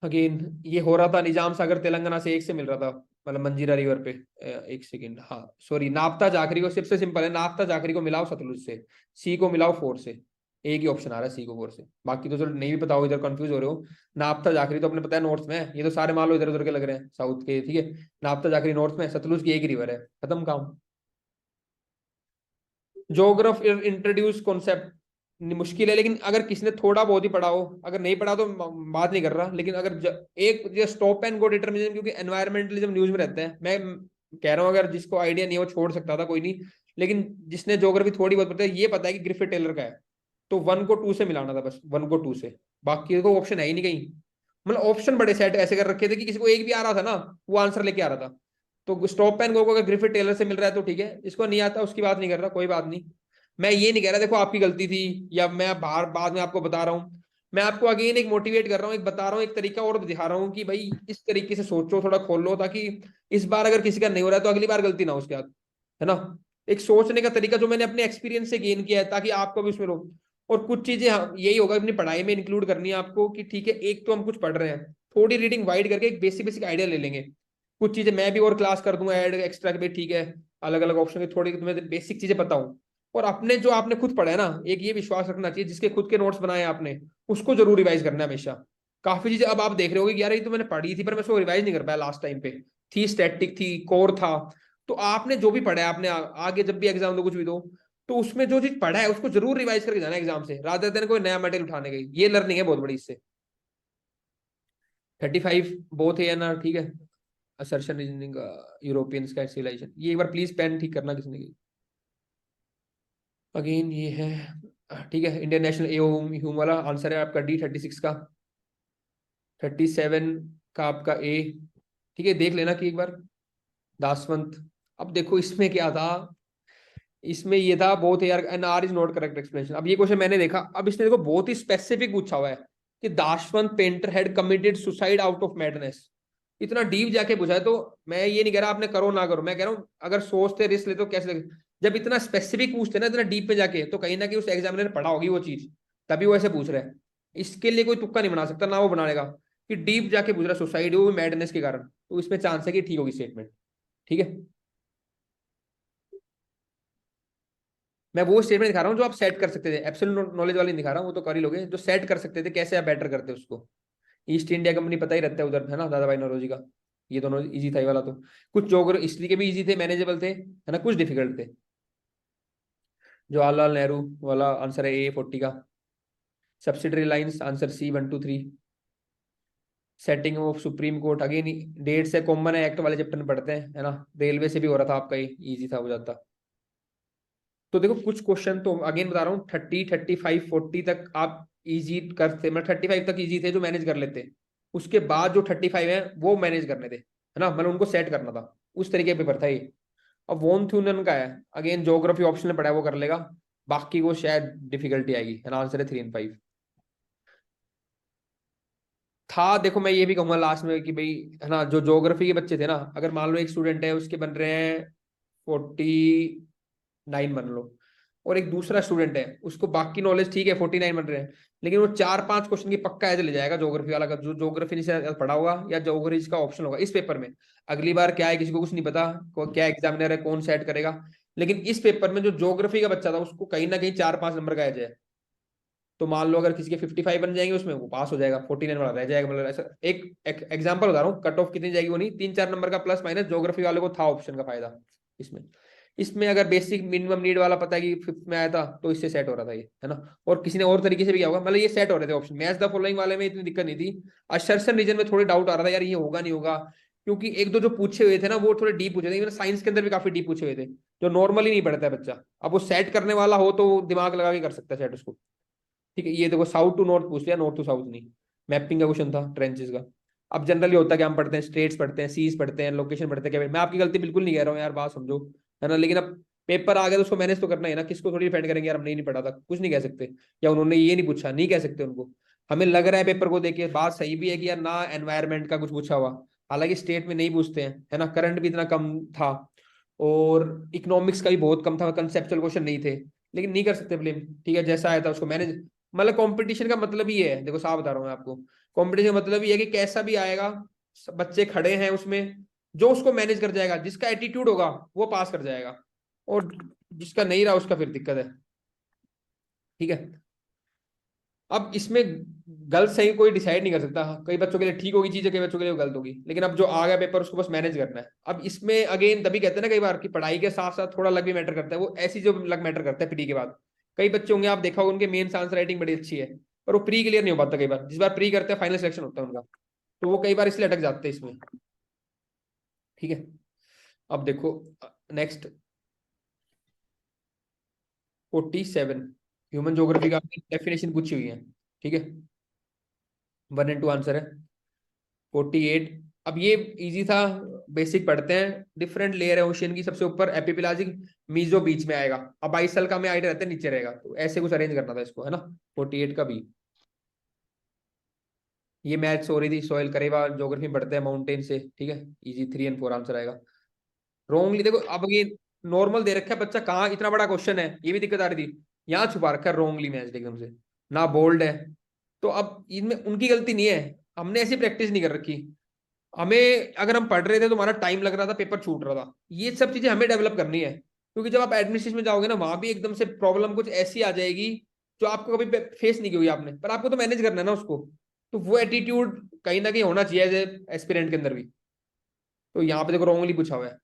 अगेन ये हो रहा था निजाम सागर तेलंगाना से एक से मिल रहा था, मतलब मंजीरा रिवर पे। एक सेकेंड, हाँ सॉरी, नाप्ता जाखरी को, सबसे सिंपल है, नाप्ता जाखरी को मिलाओ सतलुज से, सी को मिलाओ 4 से, एक ही ऑप्शन आ रहा है सी को 4 से, बाकी तो चलो नहीं भी पता हो, इधर कंफ्यूज हो रहे हो। नाप्ता जाखरी तो अपने पता है नॉर्थ में है, ये तो सारे मान लो इधर उधर के लग रहे हैं साउथ के, ठीक है। नाप्ता जाखरी नॉर्थ में, सतलुज की एक रिवर है, खत्म काम। जोग्राफ इंट्रोड्यूस कॉन्सेप्ट मुश्किल है, लेकिन अगर किसी ने थोड़ा बहुत ही पढ़ा हो, अगर नहीं पढ़ा तो बात नहीं कर रहा, लेकिन अगर एक जो स्टॉप एंड गो डिटर्मिनेशन, क्योंकि एनवायरमेंटलिज्म न्यूज में रहता है, मैं कह रहा हूँ अगर जिसको आइडिया नहीं है वो छोड़ सकता था, कोई नहीं, लेकिन जिसने ज्योग्राफी थोड़ी बहुत पता है, ये पता है कि ग्रिफिथ टेलर का है, तो 1 को 2 से मिलाना था बस, 1 को 2 से, बाकी को ऑप्शन है ही नहीं कहीं, मतलब ऑप्शन बड़े सेट ऐसे कर रखे थे कि किसी को एक भी आ रहा था ना, वो आंसर लेके आ रहा था। तो स्टॉप एंड गो को अगर ग्रिफिथ टेलर से मिल रहा है तो ठीक है, इसको नहीं आता उसकी बात नहीं कर रहा, कोई बात नहीं। मैं ये नहीं कह रहा देखो आपकी गलती थी, या मैं बाहर बाद में आपको बता रहा हूँ, मैं आपको अगेन एक मोटिवेट कर रहा हूँ, एक बता रहा हूँ, एक तरीका और दिखा रहा हूँ कि भाई इस तरीके से सोचो, थोड़ा खोल लो, ताकि इस बार अगर किसी का नहीं हो रहा है तो अगली बार गलती ना हो उसके बाद, है ना। एक सोचने का तरीका जो मैंने अपने एक्सपीरियंस से गेन किया है, ताकि आपको भी उसमें रो। और कुछ चीजें यही होगा अपनी पढ़ाई में इंक्लूड करनी है आपको, कि ठीक है एक तो हम कुछ पढ़ रहे हैं, थोड़ी रीडिंग वाइड करके एक बेसिक बेसिक आइडिया ले लेंगे, कुछ चीजें मैं भी और क्लास कर दूंगा ऐड एक्स्ट्रा के भाई, ठीक है, अलग अलग ऑप्शन की थोड़ी तुम्हें बेसिक चीजें पता हो। और अपने जो आपने खुद पढ़ा है ना, एक ये विश्वास रखना चाहिए, जिसके खुद के नोट्स बनाए आपने, उसको जरूर रिवाइज करना है हमेशा। काफी चीजें अब आप देख रहे हो कि यार ये तो मैंने पढ़ी थी पर मैं उसको रिवाइज नहीं कर पाया लास्ट टाइम पे, थी स्टैटिक थी, कोर था। तो आपने जो भी पढ़ा है, आपने आगे जब भी एग्जाम दो कुछ भी दो, तो उसमें जो चीज पढ़ा है उसको जरूर रिवाइज करके जाना एग्जाम से, रादर देन कोई नया मटेरियल उठाने गई, ये लर्निंग है बहुत बड़ी इससे। 35 बहुत है ना, ठीक है। असर्शन रीजनिंग, यूरोपियन का सिविलाइजेशन, ये एक बार प्लीज पेन ठीक करना किसने की। अगेन ये है, ठीक है, इंडियन नेशनल ए ह्यूम वाला आंसर है आपका D36 का, 37 का आपका ए। ठीक है, देख लेना कि एक बार दासवंत। अब देखो इसमें क्या था, इसमें ये था बहुत यार, and R is not correct explanation. अब ये क्वेश्चन मैंने देखा, अब इसने देखो बहुत ही स्पेसिफिक पूछा हुआ है कि Dashwant painter had committed suicide out of madness. इतना डीप जाके पूछा है, तो मैं ये नहीं कह रहा आपने करो ना करो, मैं कह रहा हूँ अगर सोचते रिस्क लेते तो कैसे लगे। जब इतना स्पेसिफिक पूछते ना, इतना डीप पे जाके, तो कहीं ना कहीं उस एग्जामिनर ने पढ़ा होगी वो चीज, तभी वो ऐसे पूछ रहा है। इसके लिए कोई तुक्का नहीं बना सकता ना वो बनाएगा, कि डीप जाके पूछ रहा है सुसाइड वो भी मैडनेस के कारण, तो इसमें चांस है कि ठीक होगी स्टेटमेंट। ठीक है, मैं वो स्टेटमेंट दिखा रहा हूँ जो आप सेट कर सकते थे, एब्सोल्यूट नॉलेज वाली नहीं दिखा रहा हूँ, वो तो कर ही लोगे, जो सेट कर सकते थे कैसे आप बेटर करते उसको। ईस्ट इंडिया कंपनी पता ही रहता है उधर, है ना, दादा भाई नौरोजी का। ये दोनों इजी था ये वाला तो। कुछ जोग्राफी हिस्ट्री के भी इजी थे, मैनेजेबल थे, है ना, कुछ डिफिकल्ट थे। जवाहरलाल नेहरू वाला आंसर है A40 का। Subsidiary lines answer C1 2 3। Setting of Supreme Court again date से कॉमन है, एक्ट वाले चैप्टर में पढ़ते हैं, है ना। रेलवे से भी हो रहा था आपका, ये इजी था हो जाता। तो देखो कुछ क्वेश्चन तो अगेन बता रहा हूँ, 30 35 40 तक आप इजी करते, मतलब 35 तक इजी थे जो मैनेज कर लेते। उसके बाद जो 35 है वो मैनेज करने थे, है ना, मतलब उनको सेट करना था। उस तरीके का पेपर था ये। अब वॉन थ्यूनन का है, अगेन ज्योग्राफी ऑप्शन में पढ़ा है वो कर लेगा, बाकी को शायद डिफिकल्टी आएगी, है ना। आंसर है 3 and 5 था। देखो मैं ये भी कहूंगा लास्ट में कि भाई, है ना, जो ज्योग्राफी के बच्चे थे ना, अगर मान लो एक स्टूडेंट है उसके बन रहे हैं 49 बन लो, और एक दूसरा स्टूडेंट है उसको बाकी नॉलेज ठीक है 49 बन रहे हैं, लेकिन वो 4 5 क्वेश्चन की पक्का ऐसे ले जाएगा ज्योग्राफी वाला का, जो ज्योग्राफी से पढ़ा होगा या ज्योग्राफी का ऑप्शन होगा इस पेपर में। अगली बार क्या है किसी को कुछ नहीं पता, क्या एग्जामिनर है कौन सेट करेगा, लेकिन इस पेपर में जो ज्योग्राफी का बच्चा था उसको कहीं ना कहीं 4 5 नंबर का आ जाए। तो मान लो अगर किसी के 55 बन जाएंगे उसमें, वो पास हो जाएगा, 49 वाला रह जाएगा, मतलब ऐसा एक एग्जाम्पल बता रहा हूँ, कट ऑफ कितनी जाएगी वो नहीं, 3 4 नंबर का प्लस माइनस ज्योग्राफी वाले को था ऑप्शन का फायदा इसमें। इसमें अगर बेसिक मिनिमम नीड वाला पता है कि फिफ्थ में आया था, तो इससे सेट हो रहा था ये, है ना। और किसी ने और तरीके से भी किया होगा, मतलब ये सेट हो रहे थे ऑप्शन। मैच द फॉलोइंग वाले में इतनी दिक्कत नहीं थी। असर्शन रीजन में थोड़ी डाउट आ रहा था यार, ये होगा नहीं होगा, क्योंकि एक दो जो पूछे हुए थे ना वो थोड़े डीप पूछे थे, साइंस के अंदर भी काफी डीप पूछे हुए थे, जो नॉर्मली नहीं पढ़ता है बच्चा। अब वो सेट करने वाला हो तो वो दिमाग लगा के कर सकता है सेट उसको। ठीक है, ये देखो साउथ टू नॉर्थ पूछ लिया, नॉर्थ टू साउथ नहीं। मैपिंग का क्वेश्चन था ट्रेंचेस का। अब जनरली होता है कि हम पढ़ते हैं स्टेट्स पढ़ते हैं, सीज पढ़ते हैं, लोकेशन पढ़ते हैं, क्या मैं आपकी गलती बिल्कुल नहीं कह रहा हूँ यार, बात समझो, है ना। लेकिन अब पेपर आ गया तो उसको मैनेज तो करना है ना, किसको थोड़ी डिफेंड करेंगे यार हमने नहीं पढ़ा था, कुछ नहीं कह सकते, या उन्होंने ये नहीं पूछा, नहीं कह सकते उनको। हमें लग रहा है पेपर को देखिए, बात सही भी है कि यार ना एनवायरमेंट का कुछ पूछा हुआ, हालांकि स्टेट में नहीं पूछते हैं, है ना, करंट भी इतना कम था, और इकोनॉमिक्स का भी बहुत कम था, कंसेप्चुअल क्वेश्चन नहीं थे, लेकिन नहीं कर सकते ब्लेम। ठीक है, जैसा आया था उसको मैनेज। मतलब कंपटीशन का मतलब ही है, देखो साफ बता रहा हूँ मैं आपको, कंपटीशन का मतलब ये है कि कैसा भी आएगा, सब बच्चे खड़े हैं उसमें, जो उसको मैनेज कर जाएगा, जिसका एटीट्यूड होगा वो पास कर जाएगा, और जिसका नहीं रहा उसका फिर दिक्कत है। ठीक है, अब इसमें गलत सही कोई डिसाइड नहीं कर सकता, कई बच्चों के लिए ठीक होगी चीजें, कई बच्चों के लिए गलत होगी, लेकिन अब जो आ गया पेपर उसको बस मैनेज करना है। अब इसमें अगेन तभी कहते हैं ना कई बार कि पढ़ाई के साथ साथ थोड़ा लक भी मैटर करता है, वो ऐसी जो लक मैटर करता है प्री के बाद। कई बच्चे होंगे आप देखा होगा उनके मेंस आंसर राइटिंग बड़ी अच्छी है, पर वो प्री क्लियर नहीं हो पाता, कई बार जिस बार प्री करते हैं फाइनल सिलेक्शन होता है उनका, तो वो कई बार इसलिए अटक जाते हैं इसमें। ठीक है, अब देखो नेक्स्ट 47, ह्यूमन ज्योग्राफी का डेफिनेशन पूछी हुई है। ठीक है, 1 and 2 आंसर है। 48, अब ये इजी था, बेसिक पढ़ते हैं। डिफरेंट लेयर है ओशियन की, सबसे ऊपर एपिपेलाजिक, मीजो बीच में आएगा, अब आइसल का में आइड रहते हैं नीचे रहेगा, तो ऐसे कुछ अरेंज करना था इसको, है ना। 48 का भी ये मैथ्स हो रही थी, सॉइल करेगा, ज्योग्राफी पढ़ते हैं माउंटेन से। ठीक है, इजी 3 and 4 आंसर आएगा। रॉन्गली देखो, अब ये नॉर्मल दे रखा है बच्चा, कहाँ इतना बड़ा क्वेश्चन है, ये भी दिक्कत आ रही थी, यहाँ छुपा रखा है रॉन्गली मैच एकदम से, ना बोल्ड है। तो अब इनमें उनकी गलती नहीं है, हमने ऐसी प्रैक्टिस नहीं कर रखी। हमें अगर हम पढ़ रहे थे तो हमारा टाइम लग रहा था, पेपर छूट रहा था, ये सब चीजें हमें डेवलप करनी है, क्योंकि जब आप एडमिनिस्ट्रेशन में जाओगे ना, वहां भी एकदम से प्रॉब्लम कुछ ऐसी आ जाएगी जो आपको कभी फेस नहीं की हुई आपने, पर आपको तो मैनेज करना है ना उसको। तो वो एटीट्यूड कहीं ना कहीं होना चाहिए एज एस्पिरेंट के अंदर भी। तो यहाँ पे देखो रॉन्गली पूछा हुआ है।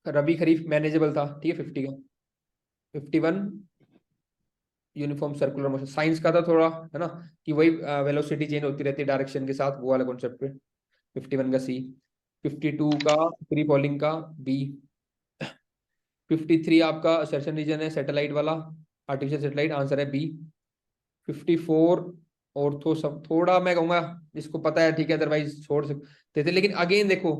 रबी खरीफ मैनेजेबल था, ठीक है, 50 का। 51, यूनिफॉर्म सर्कुलर मोशन साइंस का था थोड़ा, है ना, कि वही वेलोसिटी चेंज होती रहती है डायरेक्शन के साथ, वो वाला कॉन्सेप्ट पे। 51 का सी। 52 का फ्री फॉलिंग का बी। 53 आपका सर्शन रीजन है सैटेलाइट वाला, आर्टिफिशियल सैटेलाइट, आंसर है बी। 54 ऑर्थो सब थोड़ा मैं कहूंगा जिसको पता है ठीक है, अदरवाइज छोड़ सकते थे, लेकिन अगेन देखो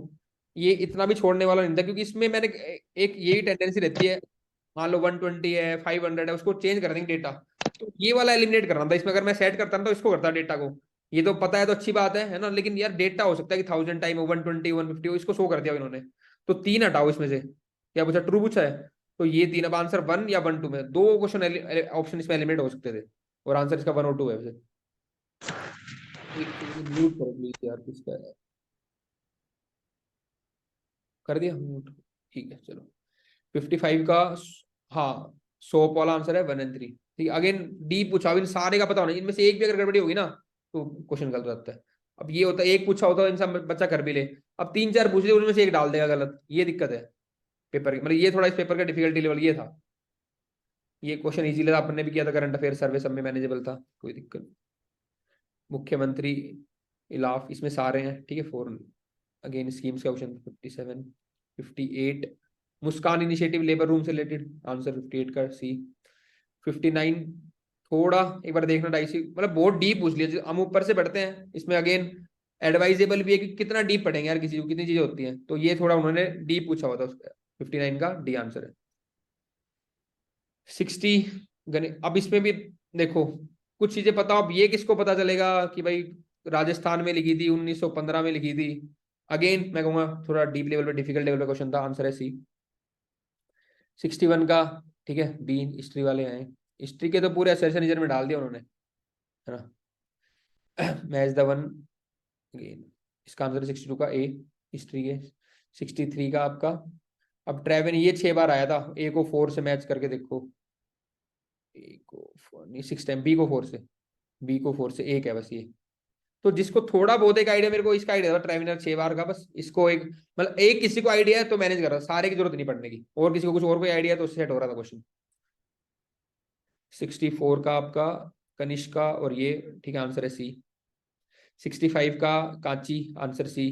ये इतना भी छोड़ने वाला नहीं था, क्योंकि इसमें मैंने एक यही टेंडेंसी रहती है, मान लो 120 है 500 है उसको चेंज कर देंगे डेटा, तो ये वाला एलिमिनेट करना था इसमें, अगर मैं सेट करता ना तो इसको करता डेटा को। ये तो पता है तो अच्छी बात है ना, लेकिन यार डेटा हो सकता है कि 1000 टाइम 120 150 इसको शो कर दिया इन्होंने, तो तीन हटाओ इसमें से। क्या पूछा, ट्रू पूछा है, तो ये तीन, अब आंसर 1 या 1 2 में दो क्वेश्चन ऑप्शन इसमें एलिमिनेट हो सकते थे, और आंसर इसका 1 और 2 है वैसे। एक सेकंड म्यूट करो प्लीज यार, किसका है, कर दिया म्यूट, ठीक है चलो। 55 का, हाँ, सोप वाला आंसर है 1 एंड 3, ठीक है। अगेन डी पूछा, अब इन सारे का पता होना, इनमें से एक भी अगर गड़बड़ी होगी ना तो क्वेश्चन गलत रहता है। अब ये होता है एक पूछा होता है इंसान बच्चा कर भी ले, अब तीन चार पूछ ले उनमें से एक डाल देगा गलत, ये दिक्कत है पेपर की, मतलब ये थोड़ा इस पेपर का डिफिकल्टी लेवल ये था। ये क्वेश्चन इजीली था, अपन ने भी किया था, करंट अफेयर सर्वे सब में मैनेजेबल था, कोई दिक्कत नहीं। मुख्यमंत्री इलाफ इसमें सारे हैं, ठीक है। फोर अगेन स्कीम्स का क्वेश्चन 57। 58 मुस्कान इनिशिएटिव लेबर रूम से रिलेटेड, आंसर 58 का सी। 59 थोड़ा एक बार देखना डाइसी, मतलब बहुत डीप पूछ लिया, हम ऊपर से पढ़ते हैं इसमें, अगेन एडवाइजेबल भी है कि कितना डीप पढ़ेंगे यार, किसी को कितनी चीजें होती हैं, तो ये थोड़ा उन्होंने डीप पूछा हुआ था उसका। 59 का डी आंसर है। 60 गणित, अब इसमें भी देखो कुछ चीजें पता, अब ये किसको पता चलेगा कि भाई राजस्थान में लिखी थी 1915 में लिखी थी, अगेन मैं कहूंगा थोड़ा डीप लेवल पे डिफिकल्ट लेवल पे क्वेश्चन था, आंसर है सी। 61 का, ठीक है, बी हिस्ट्री वाले हैं, हिस्ट्री के तो पूरे असर्शन रीजन में डाल दिया उन्होंने, है ना। मैच द वन, अगेन इसका आंसर है 62 का ए, हिस्ट्री के। 63 का आपका, अब ट्रेवन ये 6 बार आया था, ए को 4 से मैच करके देखो, ए को 4 नहीं 6 टाइम, बी को 4 से, बी को 4 से एक है बस ये, तो जिसको थोड़ा बहुत एक आइडिया, मेरे को इसका आइडिया था ट्रेविनर 6 बार का, बस इसको एक मतलब एक किसी को आइडिया है तो मैनेज कर रहा, सारे की जरूरत नहीं पड़ने की, और किसी को कुछ और कोई आइडिया है तो उससे सेट हो रहा था क्वेश्चन। 64 का आपका कनिष्का और ये, ठीक है, आंसर है सी। 65 का कांची, आंसर सी।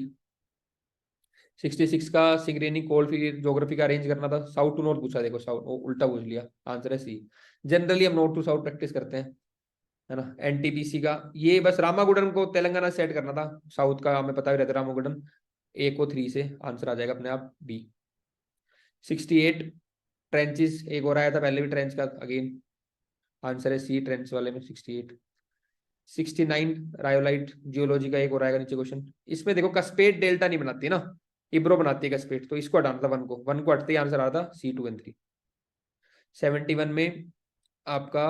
66 का सिंगरेनी कोल्ड फील्ड ज्योग्राफी का अरेंज करना था, साउथ टू नॉर्थ पूछा, देखो साउथ उल्टा पूछ लिया, आंसर है सी। जनरली हम नॉर्थ टू साउथ प्रैक्टिस करते हैं, है ना। एनटीपीसी का ये बस रामागुडन को तेलंगाना सेट करना था, साउथ का हमें पता ही रहता है रामागुडन, ए को 3 से, आंसर आ जाएगा अपने आप बी। 68 ट्रेंचेस, एक और आया था पहले भी ट्रेंच का, अगेन आंसर है सी ट्रेंच वाले में 68। 69 रायोलाइट जियोलॉजी का एक और आएगा नीचे क्वेश्चन, इसमें देखो कस्पेट डेल्टा नहीं बनाती ना, इब्रो बनाती है कस्पेट, तो इसको हटाना था, वन को हटते ही आंसर आ था सी 2 एंड 3। 71 में आपका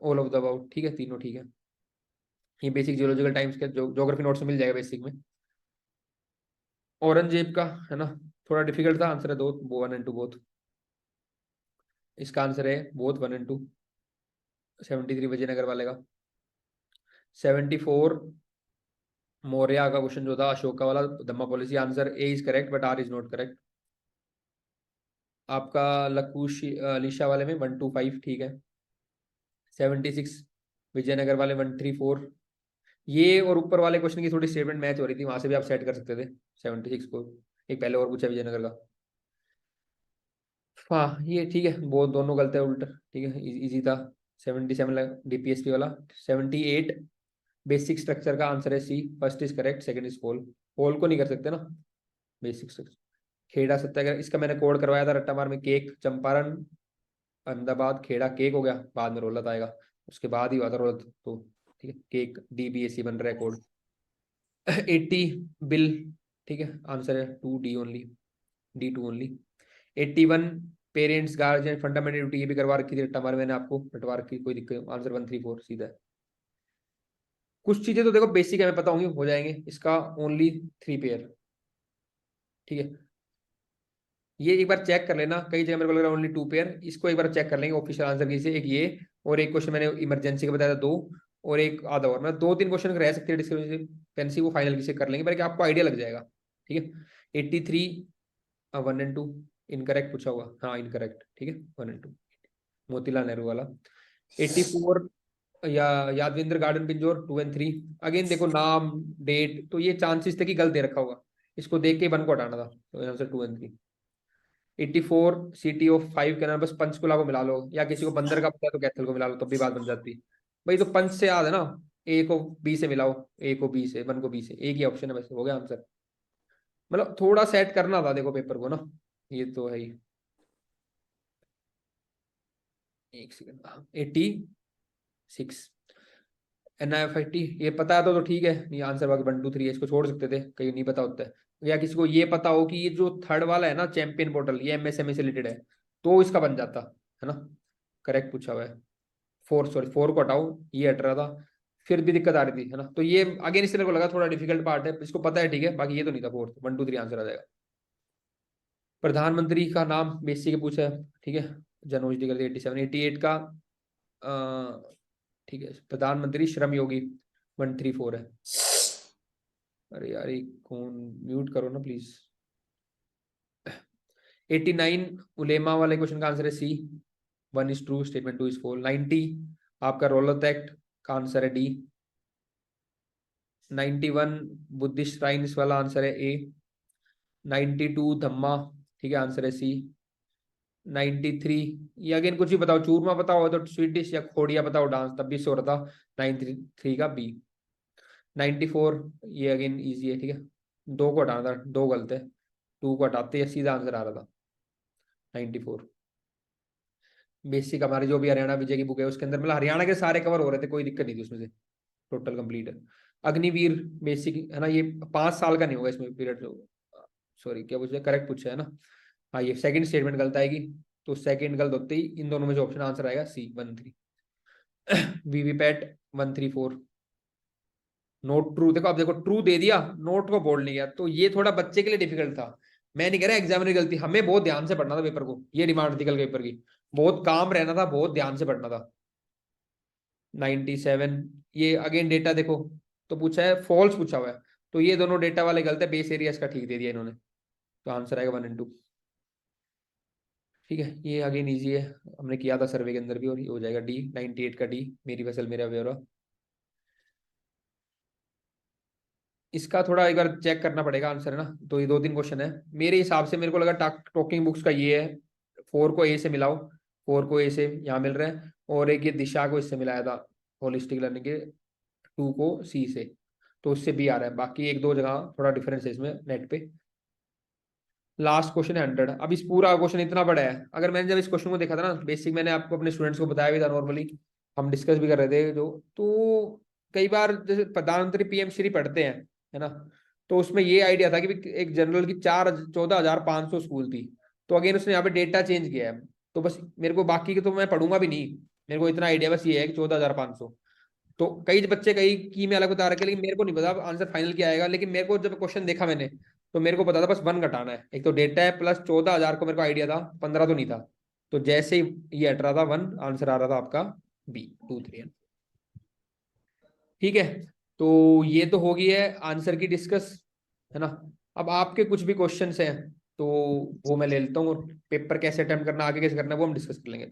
ऑल ऑफ द अबाउट, ठीक है, तीनों ठीक है, ये बेसिक जियोलॉजिकल टाइम्स के ज्योग्राफी नोट्स में मिल जाएगा बेसिक में। औरंगजेब का, है ना, थोड़ा डिफिकल्ट था, आंसर है दो, 1 एंड 2 बोथ, इसका आंसर है बोथ 1 एंड 2। 73 विजयनगर वाले का। 74 मौर्य का क्वेश्चन जो था अशोका वाला, dhamma policy, answer A is correct but R is not correct. आपका लकुश लिशा वाले में 125, ठीक है। 76 विजयनगर वाले 134, ये और ऊपर वाले क्वेश्चन की थोड़ी स्टेटमेंट मैच हो रही थी, वहां से भी आप सेट कर सकते थे 76 को, एक पहले और पूछा विजयनगर का। हाँ ये ठीक है, वो दोनों गलत है उल्टा, ठीक है, इजी था। 77 डीपीएसपी वाला। 78 बेसिक स्ट्रक्चर का, आंसर है C, first is correct second is whole, whole को नहीं कर सकते ना, बेसिक स्ट्रक्चर। खेड़ा सत्याग्रह, इसका मैंने कोड करवाया था रट्टा मार में, केक चंपारण अहमदाबाद खेड़ा केक हो गया, बाद में रोलत आएगा, उसके बाद ही हुआ था रोलत, तो ठीक है, केक डीबीएससी बन रहा है कोड। 80 बिल, ठीक है, आंसर है 2 D only, D2 only. 81 parents guardian fundamental duty, ये भी करवा रखी थी रट्टा मार मैंने आपको, रटवा रखी, कोई दिक्कत, आंसर 134 सीधा है। कुछ चीजें तो देखो बेसिक हमें पता होंगी, हो जाएंगे, इसका ओनली 3 पेयर, ठीक है, ये एक बार चेक कर लेना, कई जगह मेरे को लग रहा है ओनली 2 पेयर, इसको एक बार चेक कर लेंगे ऑफिशियल आंसर की से, एक ये और एक क्वेश्चन मैंने इमरजेंसी का बताया था 2, और एक आधा और, मतलब 2-3 क्वेश्चन रह सकते हैं डिस्क्रिपेंसी, वो फाइनल की से कर लेंगे पर आपको आइडिया लग जाएगा, ठीक है। 83 1 एंड 2 इनकरेक्ट पूछा होगा, हाँ इनकरेक्ट, ठीक है, 1 एंड 2। मोतीलाल नेहरू वाला। 84 या Yadavindra garden Pinjore 2 and 3। Again देखो नाम डेट, तो ये चांसेस थे कि गलत दे रखा होगा, इसको देख के 1 को हटाना था, तो यहाँ से 2 एंड 3। 84 सिटी ऑफ 5 के नाम, बस पंचकुला को मिला लो, या किसी को बंदर का पता है तो कैथल को मिला लो, तब भी बात बन जाती। भाई तो पंच से याद है ना, ए को बी से मिलाओ, ए को बी से, 1 को बी से, एक ही ऑप्शन है, वैसे हो गया आंसर। मतलब थोड़ा सेट करना था देखो पेपर को ना, ये तो है ही। एक सेकंड, 86 NIFIT ये पता है तो ठीक है, ये आंसर बाकी 1 2 3 है, इसको छोड़ सकते थे, कहीं नहीं पता होता है। या किसी को ये पता हो कि ये जो थर्ड वाला है ना चैंपियन पोर्टल, ये MSME से रिलेटेड है, तो इसका बन जाता है ना। करेक्ट पूछा हुआ है। 4 को हटाओ, ये हट रहा था, फिर भी दिक्कत आ रही थी, है ना। तो ये अगेन इससे मेरे को लगा थोड़ा डिफिकल्ट पार्ट है, इसको पता है ठीक है, बाकी ये तो नहीं था। 4 1 2 3 आंसर आ जाएगा। प्रधानमंत्री का नाम बेसिक पूछा है, ठीक है। जन औषधि कर 87 88 का ठीक है, प्रधानमंत्री श्रम योगी 134 है। अरे यार ये कौन, म्यूट करो ना प्लीज। 89 उलेमा वाले क्वेश्चन का आंसर है C, 1 is true statement 2 is false. 90 आपका रोलत एक्ट का आंसर है डी। 91 बुद्धिस्ट श्राइन्स वाला आंसर है ए। 92 धम्मा, ठीक है, आंसर है सी। 93 ये अगेन कुछ भी बताओ, चूरमा बताओ तो स्वीट डिश, या खोड़िया बताओ डांस, तब भी सो रहा था। 93 का बी। 94 ये अगेन इजी है, ठीक है, 2 को हटाना था, 2 गलत है, 2 को हटाते ही सीधा आंसर आ रहा था 94। बेसिक हमारी जो भी हरियाणा विजय की बुक है उसके अंदर, मतलब हरियाणा के सारे कवर हो रहे थे, कोई दिक्कत नहीं थी उसमें से, टोटल कंप्लीट है। अग्निवीर बेसिक है ना, ये 5 साल का नहीं होगा इसमें पीरियड, सॉरी क्या पूछा, करेक्ट पूछा है ना। हाँ ये सेकंड स्टेटमेंट गलत आएगी, तो सेकंड गलत होते ही इन दोनों में से ऑप्शन आंसर आएगा सी 13। वीवीपैट 134 नोट ट्रू, देखो अब देखो ट्रू दे दिया, नोट को बोल्ड नहीं किया, तो ये थोड़ा बच्चे के लिए डिफिकल्ट था। मैं नहीं कह रहा एग्जामिनर की गलती, हमें बहुत ध्यान से पढ़ना था पेपर को, ये डिमांड थी कल के पेपर की, बहुत काम रहना था, बहुत ध्यान से पढ़ना था। 97 ये अगेन डेटा देखो, तो पूछा है फॉल्स पूछा हुआ है, तो ये दोनों डेटा वाले गलत है, बेस एरिया इसका ठीक दे दिया इन्होंने, तो आंसर आएगा 1 एंड 2। ठीक है, ये अगेन इजी है, हमने किया था सर्वे के अंदर भी, और ये हो जाएगा डी। 98 का डी, मेरी फसल मेरा ब्यौरा। इसका थोड़ा एक बार चेक करना पड़ेगा आंसर, है ना, तो ये 2 3 क्वेश्चन है मेरे हिसाब से, मेरे को लगा टॉकिंग बुक्स का ये है। 4 को ए से मिलाओ, 4 को ए से यहाँ मिल रहा है, और एक ये दिशा को इससे मिलाया था होलिस्टिक लर्निंग के, 2 को सी से, तो उससे बी आ रहा है, बाकी 1 2 जगह थोड़ा डिफरेंस है इसमें नेट पे। लास्ट क्वेश्चन है 100। अब इस पूरा क्वेश्चन इतना बड़ा है, अगर मैंने जब इस क्वेश्चन को देखा था ना, बेसिक मैंने आपको अपने स्टूडेंट्स को बताया भी था, नॉर्मली हम डिस्कस भी कर रहे थे जो, तो कई बार जैसे प्रधानमंत्री PM श्री पढ़ते हैं, है ना, तो उसमें ये आइडिया था कि एक जनरल की 14,500 स्कूल थी, तो अगेन उसने यहाँ पे डेटा चेंज किया है, तो बस मेरे को बाकी के तो मैं पढ़ूंगा भी नहीं, मेरे को इतना आइडिया बस ये है कि 14,500, तो कई बच्चे कई की में अलग बता रखे, लेकिन मेरे को नहीं पता आंसर फाइनल क्या आएगा, लेकिन मेरे को जब क्वेश्चन देखा मैंने, तो मेरे को पता था बस 1 घटाना है, एक तो डेटा है प्लस 14,000 को मेरे को आइडिया था, 15 तो नहीं था, तो जैसे ही ये हट रहा था 1, आंसर आ रहा था आपका बी 2 3। ठीक है, तो ये तो हो गई है आंसर की डिस्कस, है ना। अब आपके कुछ भी क्वेश्चंस हैं तो वो मैं ले लेता हूँ, और पेपर कैसे अटेम्प्ट करना, आगे कैसे करना है वो हम डिस्कस कर लेंगे।